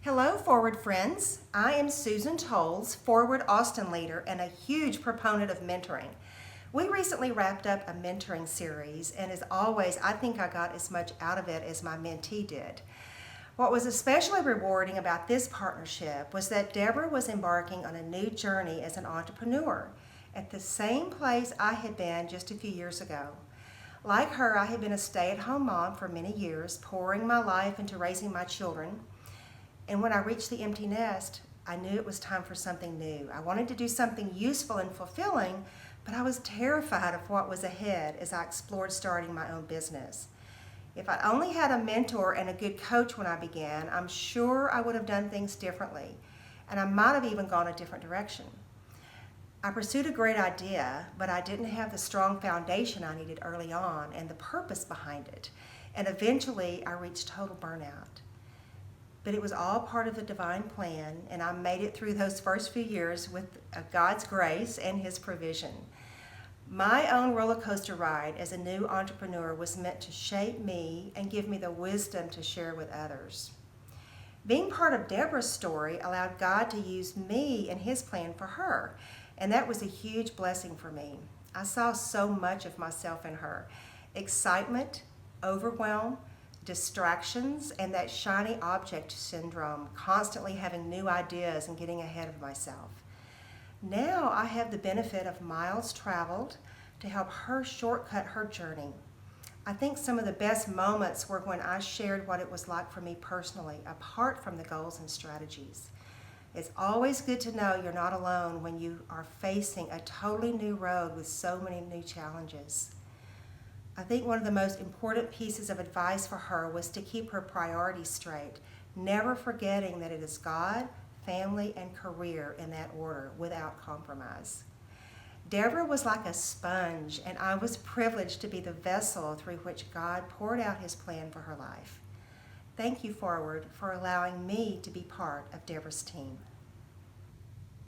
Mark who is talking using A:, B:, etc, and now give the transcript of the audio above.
A: Hello, Forward friends. I am Susan Tolles, Forward Austin leader and a huge proponent of mentoring. We recently wrapped up a mentoring series, and as always, I think I got as much out of it as my mentee did. What was especially rewarding about this partnership was that Deborah was embarking on a new journey as an entrepreneur at the same place I had been just a few years ago. Like her, I had been a stay-at-home mom for many years, pouring my life into raising my children. And when I reached the empty nest, I knew it was time for something new. I wanted to do something useful and fulfilling, but I was terrified of what was ahead as I explored starting my own business. If I only had a mentor and a good coach when I began, I'm sure I would have done things differently, and I might have even gone a different direction. I pursued a great idea, but I didn't have the strong foundation I needed early on and the purpose behind it, and eventually I reached total burnout. But it was all part of the divine plan, and I made it through those first few years with God's grace and His provision. My own roller coaster ride as a new entrepreneur was meant to shape me and give me the wisdom to share with others. Being part of Deborah's story allowed God to use me and His plan for her, and that was a huge blessing for me. I saw so much of myself in her: excitement, overwhelm, distractions, and that shiny object syndrome, constantly having new ideas and getting ahead of myself. Now I have the benefit of miles traveled to help her shortcut her journey. I think some of the best moments were when I shared what it was like for me personally, apart from the goals and strategies. It's always good to know you're not alone when you are facing a totally new road with so many new challenges. I think one of the most important pieces of advice for her was to keep her priorities straight, never forgetting that it is God, family, and career in that order without compromise. Deborah was like a sponge, and I was privileged to be the vessel through which God poured out His plan for her life. Thank you, Forward, for allowing me to be part of Deborah's team.